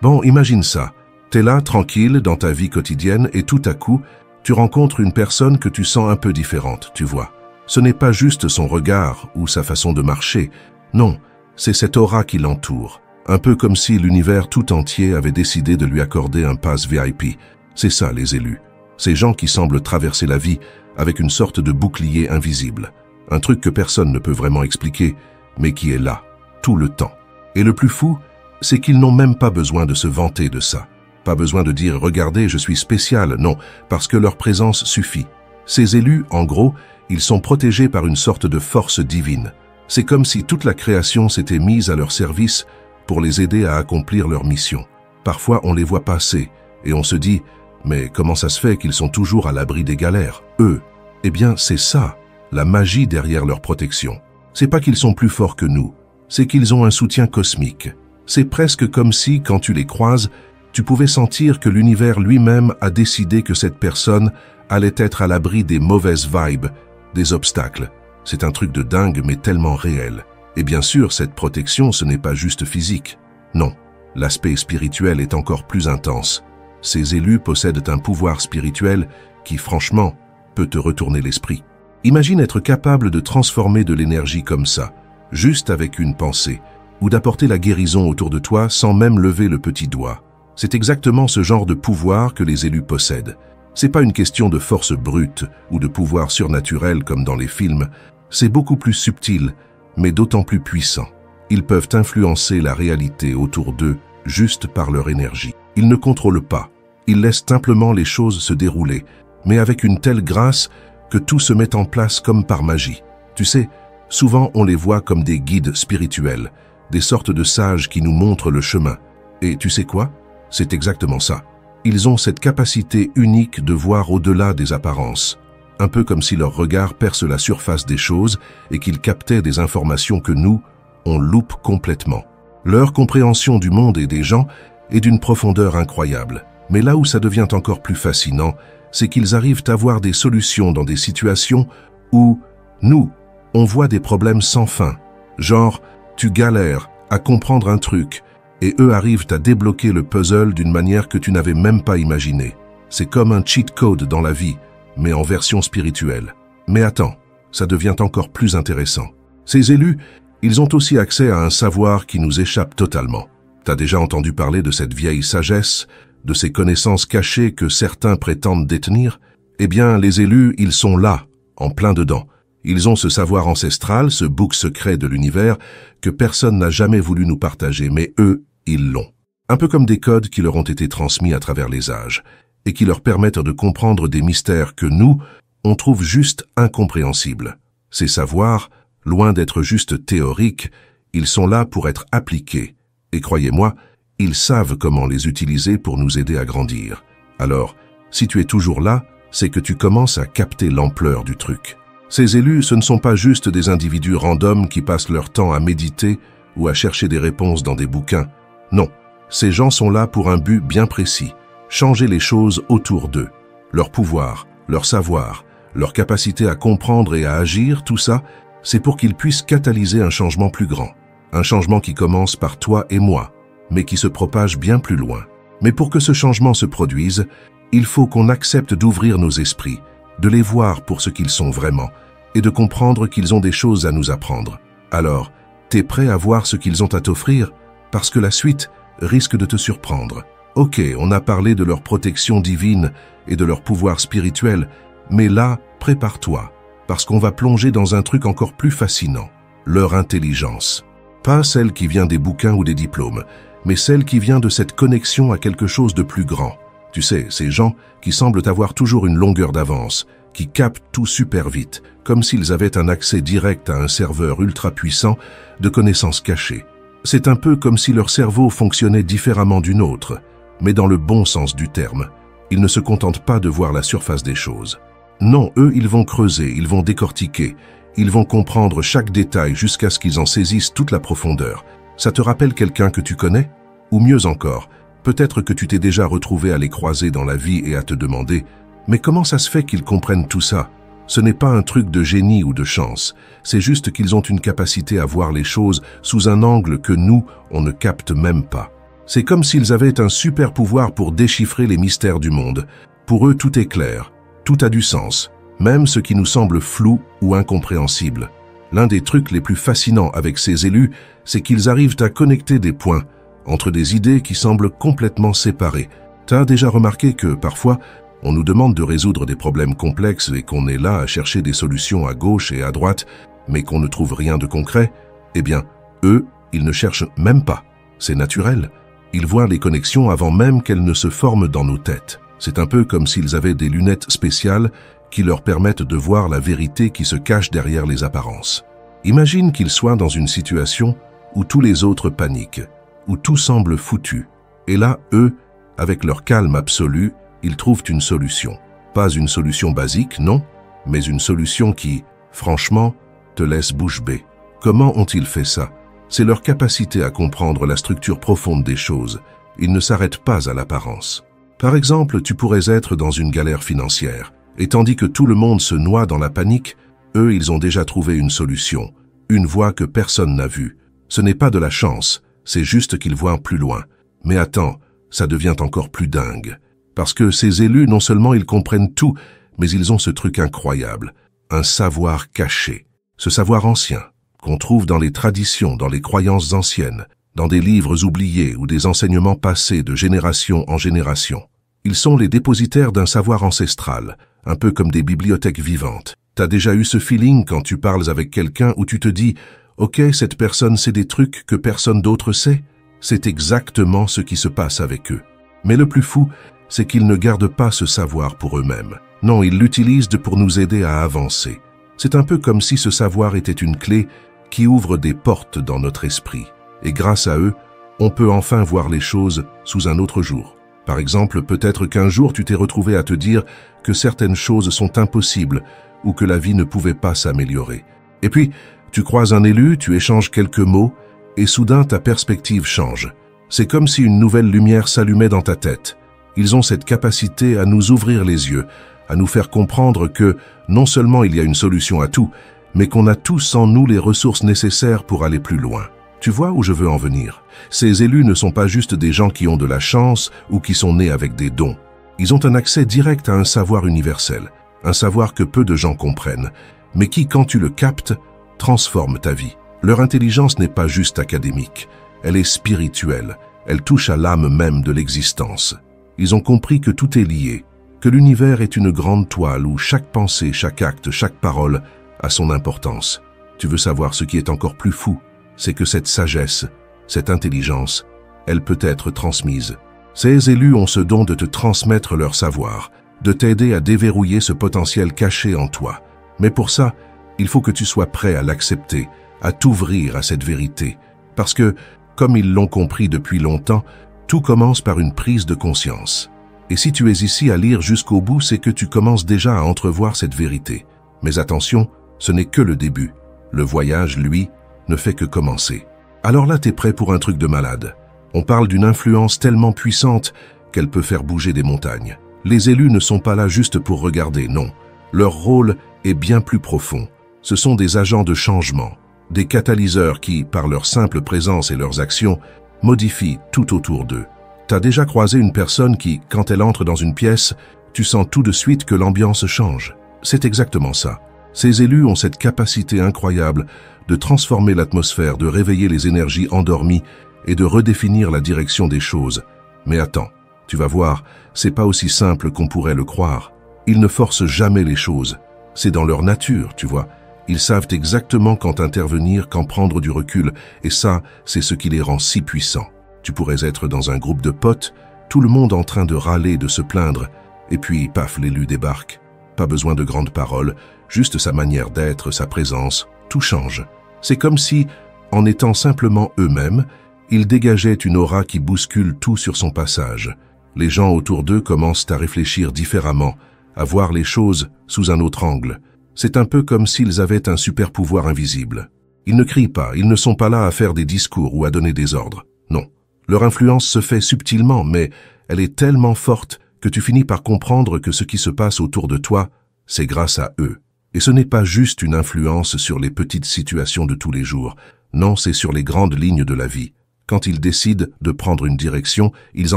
Bon, imagine ça. T'es là, tranquille, dans ta vie quotidienne, et tout à coup, tu rencontres une personne que tu sens un peu différente, tu vois. Ce n'est pas juste son regard ou sa façon de marcher. Non, c'est cette aura qui l'entoure. Un peu comme si l'univers tout entier avait décidé de lui accorder un pass VIP. C'est ça, les élus. Ces gens qui semblent traverser la vie avec une sorte de bouclier invisible. Un truc que personne ne peut vraiment expliquer, mais qui est là, tout le temps. Et le plus fou, c'est qu'ils n'ont même pas besoin de se vanter de ça. Pas besoin de dire « Regardez, je suis spécial », non, parce que leur présence suffit. Ces élus, en gros, ils sont protégés par une sorte de force divine. C'est comme si toute la création s'était mise à leur service pour les aider à accomplir leur mission. Parfois, on les voit passer, et on se dit « Mais comment ça se fait qu'ils sont toujours à l'abri des galères, eux ?» Eh bien, c'est ça, la magie derrière leur protection. C'est pas qu'ils sont plus forts que nous, c'est qu'ils ont un soutien cosmique. C'est presque comme si, quand tu les croises, tu pouvais sentir que l'univers lui-même a décidé que cette personne allait être à l'abri des mauvaises vibes, des obstacles. C'est un truc de dingue, mais tellement réel. Et bien sûr, cette protection, ce n'est pas juste physique. Non, l'aspect spirituel est encore plus intense. Ces élus possèdent un pouvoir spirituel qui, franchement, peut te retourner l'esprit. Imagine être capable de transformer de l'énergie comme ça, juste avec une pensée, ou d'apporter la guérison autour de toi sans même lever le petit doigt. C'est exactement ce genre de pouvoir que les élus possèdent. C'est pas une question de force brute ou de pouvoir surnaturel comme dans les films, c'est beaucoup plus subtil, mais d'autant plus puissant. Ils peuvent influencer la réalité autour d'eux juste par leur énergie. Ils ne contrôlent pas, ils laissent simplement les choses se dérouler, mais avec une telle grâce que tout se met en place comme par magie. Tu sais, souvent on les voit comme des guides spirituels, des sortes de sages qui nous montrent le chemin. Et tu sais quoi? C'est exactement ça. Ils ont cette capacité unique de voir au-delà des apparences. Un peu comme si leur regard perce la surface des choses et qu'ils captaient des informations que nous, on loupe complètement. Leur compréhension du monde et des gens est d'une profondeur incroyable. Mais là où ça devient encore plus fascinant, c'est qu'ils arrivent à voir des solutions dans des situations où, nous, on voit des problèmes sans fin. Genre, tu galères à comprendre un truc, et eux arrivent à débloquer le puzzle d'une manière que tu n'avais même pas imaginée. C'est comme un cheat code dans la vie, mais en version spirituelle. Mais attends, ça devient encore plus intéressant. Ces élus, ils ont aussi accès à un savoir qui nous échappe totalement. T'as déjà entendu parler de cette vieille sagesse, de ces connaissances cachées que certains prétendent détenir? Eh bien, les élus, ils sont là, en plein dedans. Ils ont ce savoir ancestral, ce bouc secret de l'univers, que personne n'a jamais voulu nous partager, mais eux, ils l'ont. Un peu comme des codes qui leur ont été transmis à travers les âges, et qui leur permettent de comprendre des mystères que nous, on trouve juste incompréhensibles. Ces savoirs, loin d'être juste théoriques, ils sont là pour être appliqués. Et croyez-moi, ils savent comment les utiliser pour nous aider à grandir. Alors, si tu es toujours là, c'est que tu commences à capter l'ampleur du truc. Ces élus, ce ne sont pas juste des individus randoms qui passent leur temps à méditer ou à chercher des réponses dans des bouquins. Non, ces gens sont là pour un but bien précis, changer les choses autour d'eux. Leur pouvoir, leur savoir, leur capacité à comprendre et à agir, tout ça, c'est pour qu'ils puissent catalyser un changement plus grand. Un changement qui commence par toi et moi, mais qui se propage bien plus loin. Mais pour que ce changement se produise, il faut qu'on accepte d'ouvrir nos esprits, de les voir pour ce qu'ils sont vraiment, et de comprendre qu'ils ont des choses à nous apprendre. Alors, t'es prêt à voir ce qu'ils ont à t'offrir? Parce que la suite risque de te surprendre. Ok, on a parlé de leur protection divine et de leur pouvoir spirituel, mais là, prépare-toi, parce qu'on va plonger dans un truc encore plus fascinant, leur intelligence. Pas celle qui vient des bouquins ou des diplômes, mais celle qui vient de cette connexion à quelque chose de plus grand. Tu sais, ces gens qui semblent avoir toujours une longueur d'avance, qui captent tout super vite, comme s'ils avaient un accès direct à un serveur ultra puissant de connaissances cachées. C'est un peu comme si leur cerveau fonctionnait différemment du nôtre, mais dans le bon sens du terme. Ils ne se contentent pas de voir la surface des choses. Non, eux, ils vont creuser, ils vont décortiquer, ils vont comprendre chaque détail jusqu'à ce qu'ils en saisissent toute la profondeur. Ça te rappelle quelqu'un que tu connais? Ou mieux encore, peut-être que tu t'es déjà retrouvé à les croiser dans la vie et à te demander « Mais comment ça se fait qu'ils comprennent tout ça ?» Ce n'est pas un truc de génie ou de chance, c'est juste qu'ils ont une capacité à voir les choses sous un angle que nous, on ne capte même pas. C'est comme s'ils avaient un super pouvoir pour déchiffrer les mystères du monde. Pour eux, tout est clair, tout a du sens, même ce qui nous semble flou ou incompréhensible. L'un des trucs les plus fascinants avec ces élus, c'est qu'ils arrivent à connecter des points entre des idées qui semblent complètement séparées. T'as déjà remarqué que, parfois, on nous demande de résoudre des problèmes complexes et qu'on est là à chercher des solutions à gauche et à droite, mais qu'on ne trouve rien de concret? Eh bien, eux, ils ne cherchent même pas. C'est naturel. Ils voient les connexions avant même qu'elles ne se forment dans nos têtes. C'est un peu comme s'ils avaient des lunettes spéciales qui leur permettent de voir la vérité qui se cache derrière les apparences. Imagine qu'ils soient dans une situation où tous les autres paniquent, où tout semble foutu. Et là, eux, avec leur calme absolu, ils trouvent une solution. Pas une solution basique, non, mais une solution qui, franchement, te laisse bouche bée. Comment ont-ils fait ça? C'est leur capacité à comprendre la structure profonde des choses. Ils ne s'arrêtent pas à l'apparence. Par exemple, tu pourrais être dans une galère financière, et tandis que tout le monde se noie dans la panique, eux, ils ont déjà trouvé une solution, une voie que personne n'a vue. Ce n'est pas de la chance, c'est juste qu'ils voient plus loin. Mais attends, ça devient encore plus dingue. Parce que ces élus, non seulement ils comprennent tout, mais ils ont ce truc incroyable, un savoir caché. Ce savoir ancien, qu'on trouve dans les traditions, dans les croyances anciennes, dans des livres oubliés ou des enseignements passés de génération en génération. Ils sont les dépositaires d'un savoir ancestral, un peu comme des bibliothèques vivantes. T'as déjà eu ce feeling quand tu parles avec quelqu'un où tu te dis « Ok, cette personne sait des trucs que personne d'autre sait ?» C'est exactement ce qui se passe avec eux. Mais le plus fou, c'est qu'ils ne gardent pas ce savoir pour eux-mêmes. Non, ils l'utilisent pour nous aider à avancer. C'est un peu comme si ce savoir était une clé qui ouvre des portes dans notre esprit. Et grâce à eux, on peut enfin voir les choses sous un autre jour. Par exemple, peut-être qu'un jour tu t'es retrouvé à te dire que certaines choses sont impossibles ou que la vie ne pouvait pas s'améliorer. Et puis, tu croises un élu, tu échanges quelques mots, et soudain ta perspective change. C'est comme si une nouvelle lumière s'allumait dans ta tête. Ils ont cette capacité à nous ouvrir les yeux, à nous faire comprendre que non seulement il y a une solution à tout, mais qu'on a tous en nous les ressources nécessaires pour aller plus loin. Tu vois où je veux en venir? Ces élus ne sont pas juste des gens qui ont de la chance ou qui sont nés avec des dons. Ils ont un accès direct à un savoir universel, un savoir que peu de gens comprennent, mais qui, quand tu le captes, transforme ta vie. Leur intelligence n'est pas juste académique, elle est spirituelle, elle touche à l'âme même de l'existence. Ils ont compris que tout est lié, que l'univers est une grande toile où chaque pensée, chaque acte, chaque parole a son importance. Tu veux savoir ce qui est encore plus fou? C'est que cette sagesse, cette intelligence, elle peut être transmise. Ces élus ont ce don de te transmettre leur savoir, de t'aider à déverrouiller ce potentiel caché en toi. Mais pour ça, il faut que tu sois prêt à l'accepter, à t'ouvrir à cette vérité. Parce que, comme ils l'ont compris depuis longtemps, tout commence par une prise de conscience. Et si tu es ici à lire jusqu'au bout, c'est que tu commences déjà à entrevoir cette vérité. Mais attention, ce n'est que le début. Le voyage, lui, ne fait que commencer. Alors là, t'es prêt pour un truc de malade. On parle d'une influence tellement puissante qu'elle peut faire bouger des montagnes. Les élus ne sont pas là juste pour regarder, non. Leur rôle est bien plus profond. Ce sont des agents de changement, des catalyseurs qui, par leur simple présence et leurs actions, modifient tout autour d'eux. T'as déjà croisé une personne qui, quand elle entre dans une pièce, tu sens tout de suite que l'ambiance change. C'est exactement ça. Ces élus ont cette capacité incroyable de transformer l'atmosphère, de réveiller les énergies endormies et de redéfinir la direction des choses. Mais attends, tu vas voir, c'est pas aussi simple qu'on pourrait le croire. Ils ne forcent jamais les choses. C'est dans leur nature, tu vois. Ils savent exactement quand intervenir, quand prendre du recul, et ça, c'est ce qui les rend si puissants. Tu pourrais être dans un groupe de potes, tout le monde en train de râler, de se plaindre, et puis, paf, l'élu débarque. Pas besoin de grandes paroles, juste sa manière d'être, sa présence, tout change. C'est comme si, en étant simplement eux-mêmes, ils dégageaient une aura qui bouscule tout sur son passage. Les gens autour d'eux commencent à réfléchir différemment, à voir les choses sous un autre angle. C'est un peu comme s'ils avaient un super pouvoir invisible. Ils ne crient pas, ils ne sont pas là à faire des discours ou à donner des ordres. Non. Leur influence se fait subtilement, mais elle est tellement forte que tu finis par comprendre que ce qui se passe autour de toi, c'est grâce à eux. Et ce n'est pas juste une influence sur les petites situations de tous les jours. Non, c'est sur les grandes lignes de la vie. Quand ils décident de prendre une direction, ils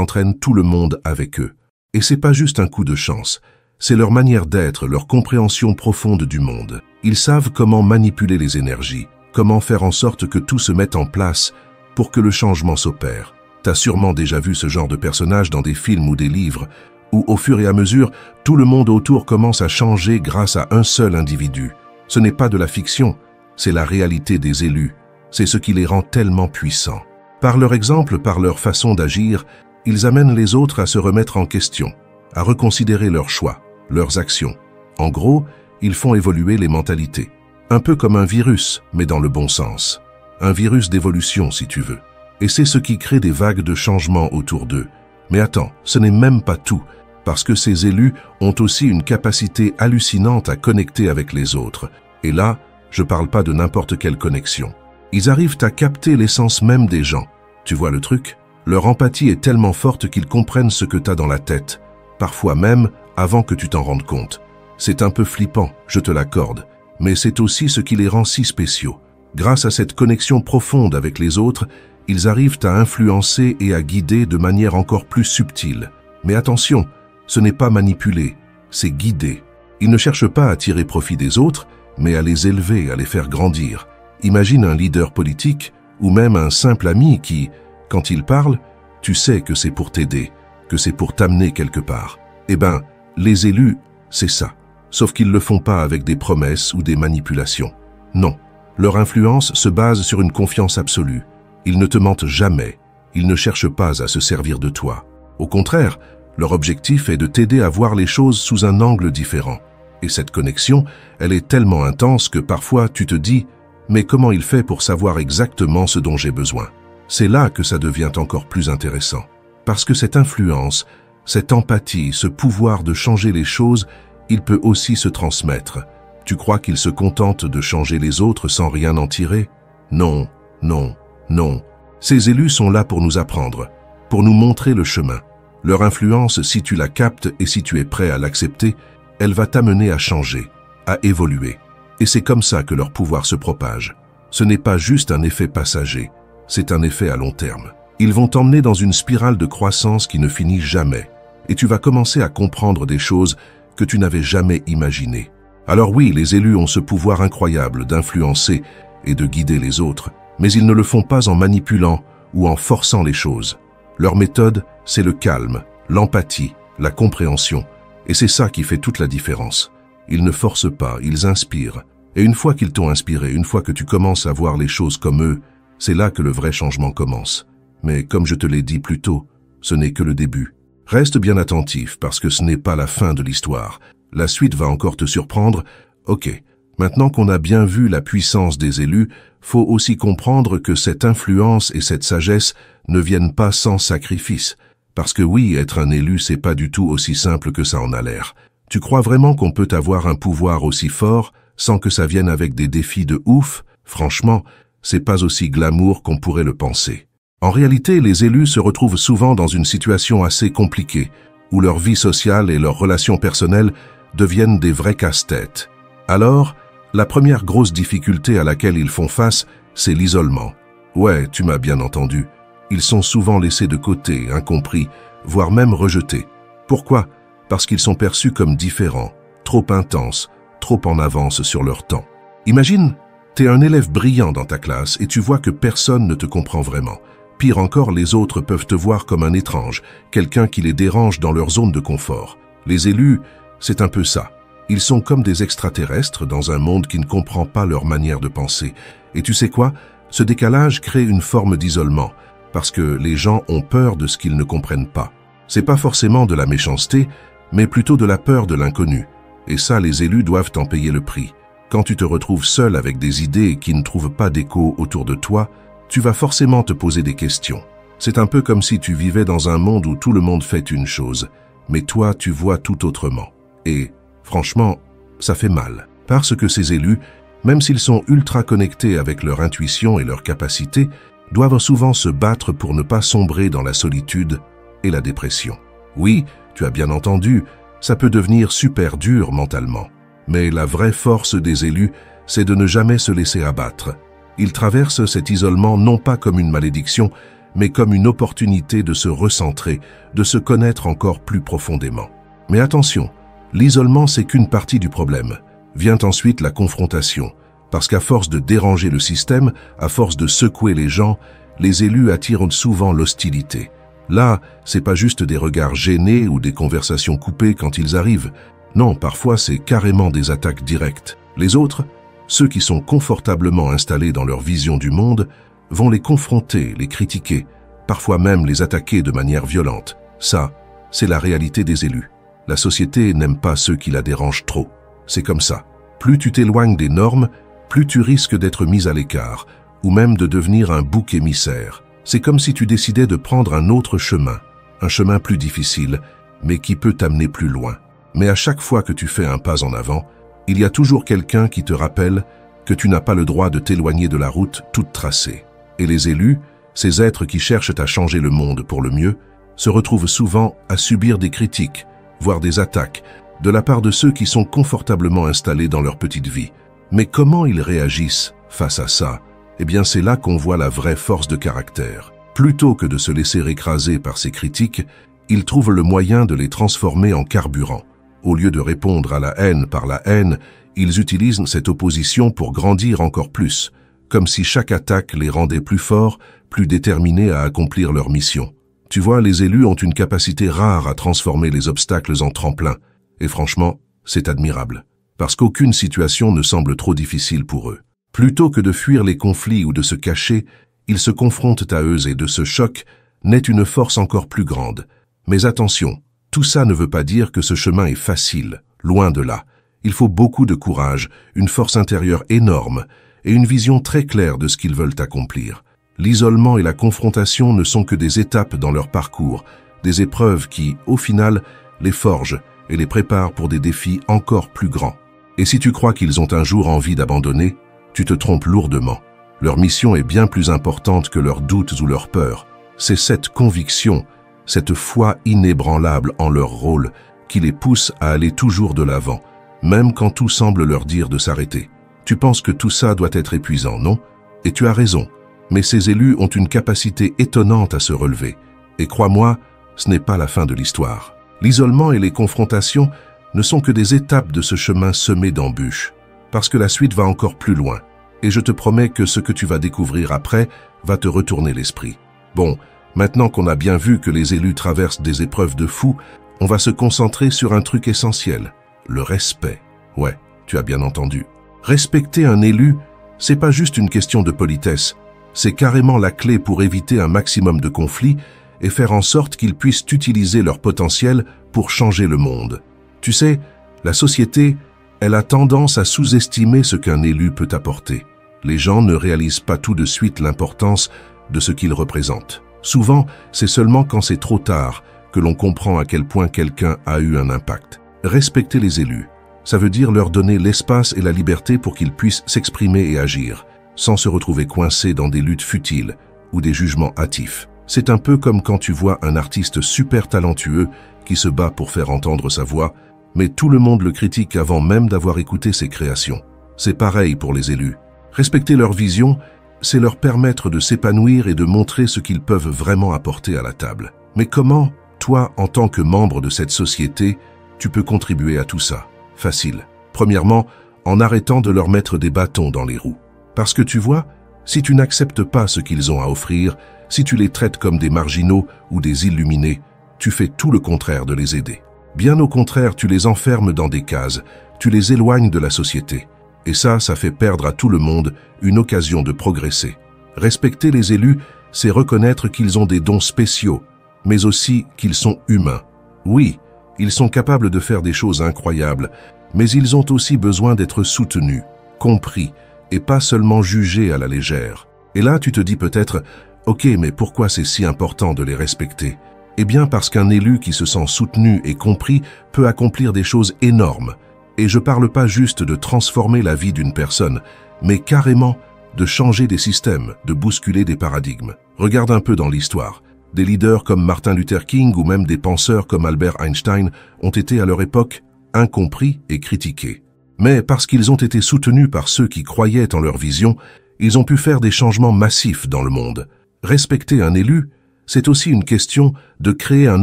entraînent tout le monde avec eux. Et c'est pas juste un coup de chance, c'est leur manière d'être, leur compréhension profonde du monde. Ils savent comment manipuler les énergies, comment faire en sorte que tout se mette en place pour que le changement s'opère. T'as sûrement déjà vu ce genre de personnage dans des films ou des livres, où au fur et à mesure, tout le monde autour commence à changer grâce à un seul individu. Ce n'est pas de la fiction, c'est la réalité des élus. C'est ce qui les rend tellement puissants. Par leur exemple, par leur façon d'agir, ils amènent les autres à se remettre en question, à reconsidérer leurs choix, leurs actions. En gros, ils font évoluer les mentalités. Un peu comme un virus, mais dans le bon sens. Un virus d'évolution, si tu veux. Et c'est ce qui crée des vagues de changement autour d'eux. Mais attends, ce n'est même pas tout, parce que ces élus ont aussi une capacité hallucinante à connecter avec les autres. Et là, je parle pas de n'importe quelle connexion. Ils arrivent à capter l'essence même des gens. Tu vois le truc? Leur empathie est tellement forte qu'ils comprennent ce que t'as dans la tête, parfois même avant que tu t'en rendes compte. C'est un peu flippant, je te l'accorde, mais c'est aussi ce qui les rend si spéciaux. Grâce à cette connexion profonde avec les autres, ils arrivent à influencer et à guider de manière encore plus subtile. Mais attention, ce n'est pas manipuler, c'est guider. Ils ne cherchent pas à tirer profit des autres, mais à les élever, à les faire grandir. Imagine un leader politique ou même un simple ami qui, quand il parle, tu sais que c'est pour t'aider, que c'est pour t'amener quelque part. Eh ben, les élus, c'est ça. Sauf qu'ils ne le font pas avec des promesses ou des manipulations. Non, leur influence se base sur une confiance absolue. Ils ne te mentent jamais, ils ne cherchent pas à se servir de toi. Au contraire, leur objectif est de t'aider à voir les choses sous un angle différent. Et cette connexion, elle est tellement intense que parfois tu te dis « Mais comment il fait pour savoir exactement ce dont j'ai besoin ?» C'est là que ça devient encore plus intéressant. Parce que cette influence, cette empathie, ce pouvoir de changer les choses, il peut aussi se transmettre. Tu crois qu'il se contente de changer les autres sans rien en tirer? Non, non, non. Ces élus sont là pour nous apprendre, pour nous montrer le chemin. Leur influence, si tu la captes et si tu es prêt à l'accepter, elle va t'amener à changer, à évoluer. Et c'est comme ça que leur pouvoir se propage. Ce n'est pas juste un effet passager, c'est un effet à long terme. Ils vont t'emmener dans une spirale de croissance qui ne finit jamais. Et tu vas commencer à comprendre des choses que tu n'avais jamais imaginées. Alors oui, les élus ont ce pouvoir incroyable d'influencer et de guider les autres, mais ils ne le font pas en manipulant ou en forçant les choses. Leur méthode, c'est le calme, l'empathie, la compréhension. Et c'est ça qui fait toute la différence. Ils ne forcent pas, ils inspirent. Et une fois qu'ils t'ont inspiré, une fois que tu commences à voir les choses comme eux, c'est là que le vrai changement commence. Mais comme je te l'ai dit plus tôt, ce n'est que le début. Reste bien attentif parce que ce n'est pas la fin de l'histoire. La suite va encore te surprendre. Ok, maintenant qu'on a bien vu la puissance des élus, faut aussi comprendre que cette influence et cette sagesse ne viennent pas sans sacrifice. Parce que oui, être un élu, c'est pas du tout aussi simple que ça en a l'air. Tu crois vraiment qu'on peut avoir un pouvoir aussi fort sans que ça vienne avec des défis de ouf? Franchement, c'est pas aussi glamour qu'on pourrait le penser. En réalité, les élus se retrouvent souvent dans une situation assez compliquée, où leur vie sociale et leurs relations personnelles deviennent des vrais casse-têtes. Alors, la première grosse difficulté à laquelle ils font face, c'est l'isolement. Ouais, tu m'as bien entendu. Ils sont souvent laissés de côté, incompris, voire même rejetés. Pourquoi? Parce qu'ils sont perçus comme différents, trop intenses, trop en avance sur leur temps. Imagine, t'es un élève brillant dans ta classe et tu vois que personne ne te comprend vraiment. Pire encore, les autres peuvent te voir comme un étrange, quelqu'un qui les dérange dans leur zone de confort. Les élus, c'est un peu ça. Ils sont comme des extraterrestres dans un monde qui ne comprend pas leur manière de penser. Et tu sais quoi? Ce décalage crée une forme d'isolement, parce que les gens ont peur de ce qu'ils ne comprennent pas. C'est pas forcément de la méchanceté, mais plutôt de la peur de l'inconnu. Et ça, les élus doivent en payer le prix. Quand tu te retrouves seul avec des idées qui ne trouvent pas d'écho autour de toi, tu vas forcément te poser des questions. C'est un peu comme si tu vivais dans un monde où tout le monde fait une chose, mais toi, tu vois tout autrement. Et, franchement, ça fait mal. Parce que ces élus, même s'ils sont ultra connectés avec leur intuition et leurs capacités, doivent souvent se battre pour ne pas sombrer dans la solitude et la dépression. Oui, tu as bien entendu, ça peut devenir super dur mentalement. Mais la vraie force des élus, c'est de ne jamais se laisser abattre. Ils traversent cet isolement non pas comme une malédiction, mais comme une opportunité de se recentrer, de se connaître encore plus profondément. Mais attention, l'isolement c'est qu'une partie du problème. Vient ensuite la confrontation, parce qu'à force de déranger le système, à force de secouer les gens, les élus attirent souvent l'hostilité. Là, c'est pas juste des regards gênés ou des conversations coupées quand ils arrivent. Non, parfois c'est carrément des attaques directes. Les autres, ceux qui sont confortablement installés dans leur vision du monde, vont les confronter, les critiquer, parfois même les attaquer de manière violente. Ça, c'est la réalité des élus. La société n'aime pas ceux qui la dérangent trop. C'est comme ça. Plus tu t'éloignes des normes, plus tu risques d'être mis à l'écart, ou même de devenir un bouc émissaire. C'est comme si tu décidais de prendre un autre chemin, un chemin plus difficile, mais qui peut t'amener plus loin. Mais à chaque fois que tu fais un pas en avant, il y a toujours quelqu'un qui te rappelle que tu n'as pas le droit de t'éloigner de la route toute tracée. Et les élus, ces êtres qui cherchent à changer le monde pour le mieux, se retrouvent souvent à subir des critiques, voire des attaques, de la part de ceux qui sont confortablement installés dans leur petite vie. Mais comment ils réagissent face à ça? Eh bien, c'est là qu'on voit la vraie force de caractère. Plutôt que de se laisser écraser par ces critiques, ils trouvent le moyen de les transformer en carburant. Au lieu de répondre à la haine par la haine, ils utilisent cette opposition pour grandir encore plus, comme si chaque attaque les rendait plus forts, plus déterminés à accomplir leur mission. Tu vois, les élus ont une capacité rare à transformer les obstacles en tremplins, et franchement, c'est admirable, parce qu'aucune situation ne semble trop difficile pour eux. Plutôt que de fuir les conflits ou de se cacher, ils se confrontent à eux et de ce choc naît une force encore plus grande. Mais attention, tout ça ne veut pas dire que ce chemin est facile, loin de là. Il faut beaucoup de courage, une force intérieure énorme et une vision très claire de ce qu'ils veulent accomplir. L'isolement et la confrontation ne sont que des étapes dans leur parcours, des épreuves qui, au final, les forgent et les préparent pour des défis encore plus grands. Et si tu crois qu'ils ont un jour envie d'abandonner, tu te trompes lourdement. Leur mission est bien plus importante que leurs doutes ou leurs peurs. C'est cette conviction, cette foi inébranlable en leur rôle qui les pousse à aller toujours de l'avant, même quand tout semble leur dire de s'arrêter. Tu penses que tout ça doit être épuisant, non? Et tu as raison, mais ces élus ont une capacité étonnante à se relever. Et crois-moi, ce n'est pas la fin de l'histoire. L'isolement et les confrontations ne sont que des étapes de ce chemin semé d'embûches, parce que la suite va encore plus loin. Et je te promets que ce que tu vas découvrir après va te retourner l'esprit. Bon, maintenant qu'on a bien vu que les élus traversent des épreuves de fou, on va se concentrer sur un truc essentiel, le respect. Ouais, tu as bien entendu. Respecter un élu, c'est pas juste une question de politesse, c'est carrément la clé pour éviter un maximum de conflits et faire en sorte qu'ils puissent utiliser leur potentiel pour changer le monde. Tu sais, la société, elle a tendance à sous-estimer ce qu'un élu peut apporter. Les gens ne réalisent pas tout de suite l'importance de ce qu'il représente. Souvent, c'est seulement quand c'est trop tard que l'on comprend à quel point quelqu'un a eu un impact. Respecter les élus, ça veut dire leur donner l'espace et la liberté pour qu'ils puissent s'exprimer et agir, sans se retrouver coincés dans des luttes futiles ou des jugements hâtifs. C'est un peu comme quand tu vois un artiste super talentueux qui se bat pour faire entendre sa voix, mais tout le monde le critique avant même d'avoir écouté ses créations. C'est pareil pour les élus. Respecter leur vision, c'est leur permettre de s'épanouir et de montrer ce qu'ils peuvent vraiment apporter à la table. Mais comment, toi, en tant que membre de cette société, tu peux contribuer à tout ça? Facile. Premièrement, en arrêtant de leur mettre des bâtons dans les roues. Parce que tu vois, si tu n'acceptes pas ce qu'ils ont à offrir, si tu les traites comme des marginaux ou des illuminés, tu fais tout le contraire de les aider. Bien au contraire, tu les enfermes dans des cases, tu les éloignes de la société. Et ça fait perdre à tout le monde une occasion de progresser. Respecter les élus, c'est reconnaître qu'ils ont des dons spéciaux, mais aussi qu'ils sont humains. Oui, ils sont capables de faire des choses incroyables, mais ils ont aussi besoin d'être soutenus, compris, et pas seulement jugés à la légère. Et là, tu te dis peut-être, ok, mais pourquoi c'est si important de les respecter? Eh bien parce qu'un élu qui se sent soutenu et compris peut accomplir des choses énormes. Et je parle pas juste de transformer la vie d'une personne, mais carrément de changer des systèmes, de bousculer des paradigmes. Regarde un peu dans l'histoire. Des leaders comme Martin Luther King ou même des penseurs comme Albert Einstein ont été à leur époque incompris et critiqués. Mais parce qu'ils ont été soutenus par ceux qui croyaient en leur vision, ils ont pu faire des changements massifs dans le monde. Respecter un élu, c'est aussi une question de créer un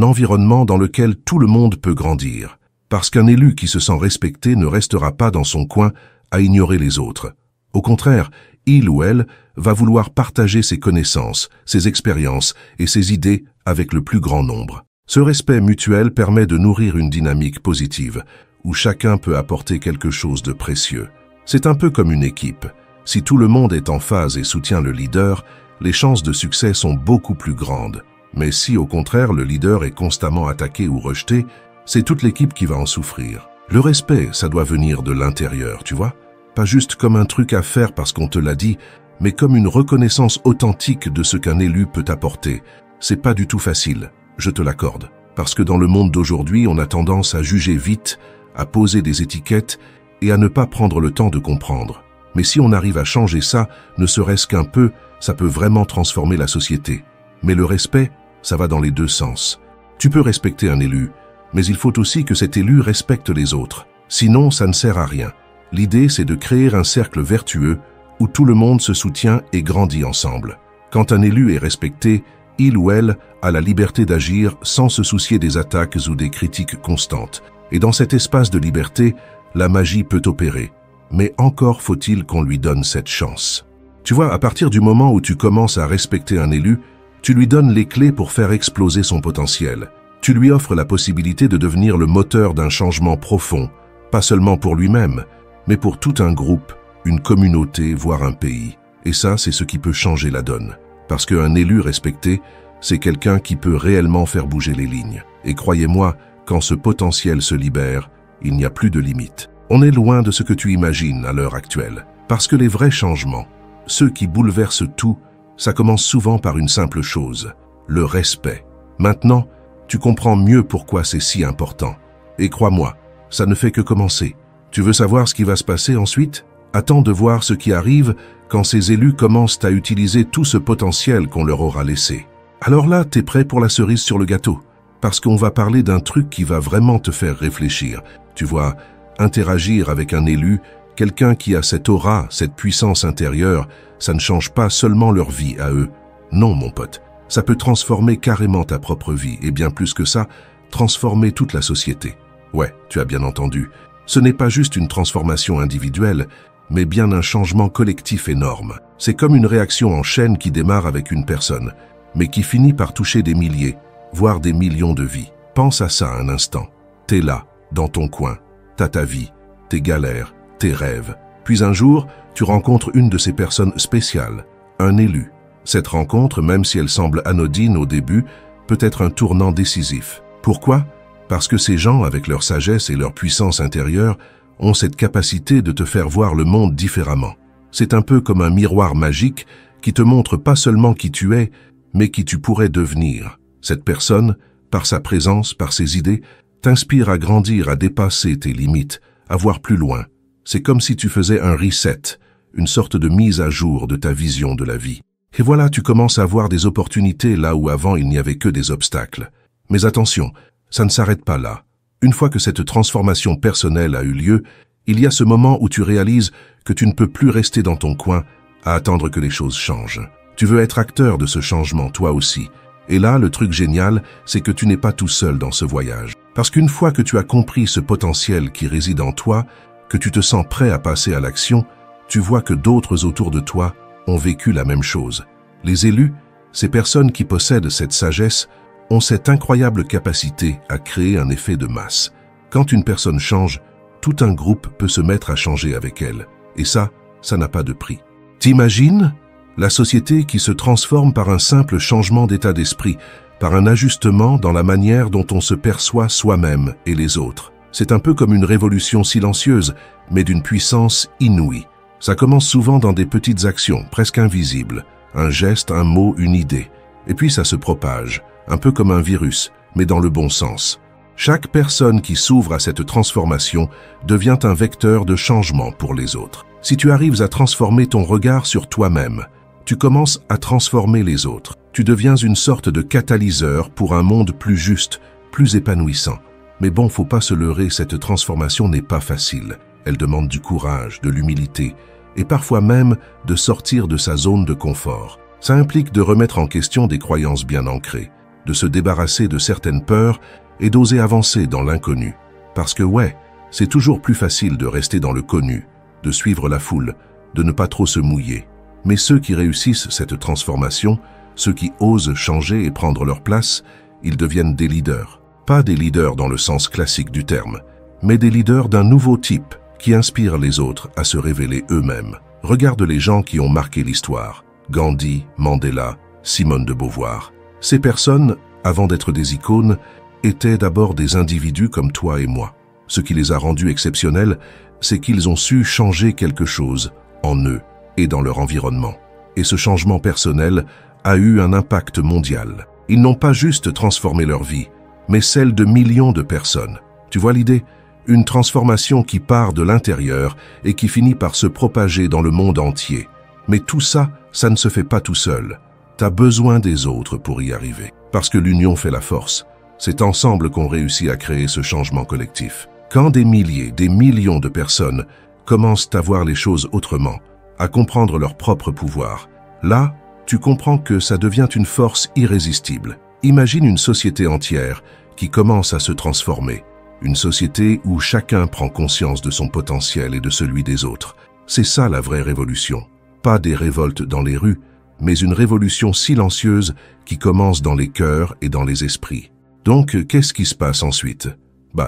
environnement dans lequel tout le monde peut grandir. Parce qu'un élu qui se sent respecté ne restera pas dans son coin à ignorer les autres. Au contraire, il ou elle va vouloir partager ses connaissances, ses expériences et ses idées avec le plus grand nombre. Ce respect mutuel permet de nourrir une dynamique positive, où chacun peut apporter quelque chose de précieux. C'est un peu comme une équipe. Si tout le monde est en phase et soutient le leader, les chances de succès sont beaucoup plus grandes. Mais si au contraire le leader est constamment attaqué ou rejeté, c'est toute l'équipe qui va en souffrir. Le respect, ça doit venir de l'intérieur, tu vois? Pas juste comme un truc à faire parce qu'on te l'a dit, mais comme une reconnaissance authentique de ce qu'un élu peut apporter. C'est pas du tout facile, je te l'accorde. Parce que dans le monde d'aujourd'hui, on a tendance à juger vite, à poser des étiquettes et à ne pas prendre le temps de comprendre. Mais si on arrive à changer ça, ne serait-ce qu'un peu, ça peut vraiment transformer la société. Mais le respect, ça va dans les deux sens. Tu peux respecter un élu, mais il faut aussi que cet élu respecte les autres. Sinon, ça ne sert à rien. L'idée, c'est de créer un cercle vertueux où tout le monde se soutient et grandit ensemble. Quand un élu est respecté, il ou elle a la liberté d'agir sans se soucier des attaques ou des critiques constantes. Et dans cet espace de liberté, la magie peut opérer. Mais encore faut-il qu'on lui donne cette chance. Tu vois, à partir du moment où tu commences à respecter un élu, tu lui donnes les clés pour faire exploser son potentiel. Tu lui offres la possibilité de devenir le moteur d'un changement profond, pas seulement pour lui-même, mais pour tout un groupe, une communauté, voire un pays. Et ça, c'est ce qui peut changer la donne. Parce qu'un élu respecté, c'est quelqu'un qui peut réellement faire bouger les lignes. Et croyez-moi, quand ce potentiel se libère, il n'y a plus de limite. On est loin de ce que tu imagines à l'heure actuelle. Parce que les vrais changements, ceux qui bouleversent tout, ça commence souvent par une simple chose, le respect. Maintenant, tu comprends mieux pourquoi c'est si important. Et crois-moi, ça ne fait que commencer. Tu veux savoir ce qui va se passer ensuite? Attends de voir ce qui arrive quand ces élus commencent à utiliser tout ce potentiel qu'on leur aura laissé. Alors là, t'es prêt pour la cerise sur le gâteau? Parce qu'on va parler d'un truc qui va vraiment te faire réfléchir. Tu vois, interagir avec un élu, quelqu'un qui a cette aura, cette puissance intérieure, ça ne change pas seulement leur vie à eux. Non, mon pote, ça peut transformer carrément ta propre vie, et bien plus que ça, transformer toute la société. Ouais, tu as bien entendu. Ce n'est pas juste une transformation individuelle, mais bien un changement collectif énorme. C'est comme une réaction en chaîne qui démarre avec une personne, mais qui finit par toucher des milliers, voire des millions de vies. Pense à ça un instant. T'es là, dans ton coin. T'as ta vie, tes galères, tes rêves. Puis un jour, tu rencontres une de ces personnes spéciales, un élu. Cette rencontre, même si elle semble anodine au début, peut être un tournant décisif. Pourquoi? Parce que ces gens, avec leur sagesse et leur puissance intérieure, ont cette capacité de te faire voir le monde différemment. C'est un peu comme un miroir magique qui te montre pas seulement qui tu es, mais qui tu pourrais devenir. Cette personne, par sa présence, par ses idées, t'inspire à grandir, à dépasser tes limites, à voir plus loin. C'est comme si tu faisais un reset, une sorte de mise à jour de ta vision de la vie. Et voilà, tu commences à voir des opportunités là où avant il n'y avait que des obstacles. Mais attention, ça ne s'arrête pas là. Une fois que cette transformation personnelle a eu lieu, il y a ce moment où tu réalises que tu ne peux plus rester dans ton coin à attendre que les choses changent. Tu veux être acteur de ce changement, toi aussi. Et là, le truc génial, c'est que tu n'es pas tout seul dans ce voyage. Parce qu'une fois que tu as compris ce potentiel qui réside en toi, que tu te sens prêt à passer à l'action, tu vois que d'autres autour de toi ont vécu la même chose. Les élus, ces personnes qui possèdent cette sagesse, ont cette incroyable capacité à créer un effet de masse. Quand une personne change, tout un groupe peut se mettre à changer avec elle. Et ça n'a pas de prix. T'imagines la société qui se transforme par un simple changement d'état d'esprit, par un ajustement dans la manière dont on se perçoit soi-même et les autres. C'est un peu comme une révolution silencieuse, mais d'une puissance inouïe. Ça commence souvent dans des petites actions, presque invisibles. Un geste, un mot, une idée. Et puis ça se propage, un peu comme un virus, mais dans le bon sens. Chaque personne qui s'ouvre à cette transformation devient un vecteur de changement pour les autres. Si tu arrives à transformer ton regard sur toi-même, tu commences à transformer les autres. Tu deviens une sorte de catalyseur pour un monde plus juste, plus épanouissant. Mais bon, faut pas se leurrer, cette transformation n'est pas facile. Elle demande du courage, de l'humilité, et parfois même de sortir de sa zone de confort. Ça implique de remettre en question des croyances bien ancrées, de se débarrasser de certaines peurs et d'oser avancer dans l'inconnu. Parce que ouais, c'est toujours plus facile de rester dans le connu, de suivre la foule, de ne pas trop se mouiller. Mais ceux qui réussissent cette transformation, ceux qui osent changer et prendre leur place, ils deviennent des leaders. Pas des leaders dans le sens classique du terme, mais des leaders d'un nouveau type qui inspirent les autres à se révéler eux-mêmes. Regarde les gens qui ont marqué l'histoire. Gandhi, Mandela, Simone de Beauvoir. Ces personnes, avant d'être des icônes, étaient d'abord des individus comme toi et moi. Ce qui les a rendus exceptionnels, c'est qu'ils ont su changer quelque chose en eux et dans leur environnement. Et ce changement personnel a eu un impact mondial. Ils n'ont pas juste transformé leur vie, mais celle de millions de personnes. Tu vois l'idée? Une transformation qui part de l'intérieur et qui finit par se propager dans le monde entier. Mais tout ça, ça ne se fait pas tout seul. T'as besoin des autres pour y arriver. Parce que l'union fait la force. C'est ensemble qu'on réussit à créer ce changement collectif. Quand des milliers, des millions de personnes commencent à voir les choses autrement, à comprendre leur propre pouvoir, là, tu comprends que ça devient une force irrésistible. Imagine une société entière qui commence à se transformer. Une société où chacun prend conscience de son potentiel et de celui des autres. C'est ça la vraie révolution. Pas des révoltes dans les rues, mais une révolution silencieuse qui commence dans les cœurs et dans les esprits. Donc, qu'est-ce qui se passe ensuite?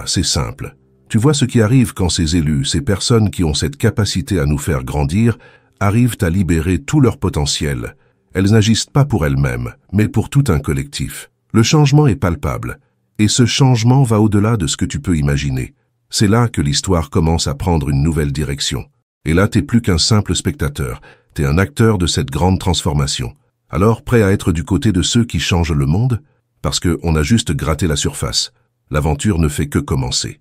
C'est simple. Tu vois ce qui arrive quand ces élus, ces personnes qui ont cette capacité à nous faire grandir, arrivent à libérer tout leur potentiel. Elles n'agissent pas pour elles-mêmes, mais pour tout un collectif. Le changement est palpable. Et ce changement va au-delà de ce que tu peux imaginer. C'est là que l'histoire commence à prendre une nouvelle direction. Et là, t'es plus qu'un simple spectateur. T'es un acteur de cette grande transformation. Alors, prêt à être du côté de ceux qui changent le monde? Parce qu'on a juste gratté la surface. L'aventure ne fait que commencer.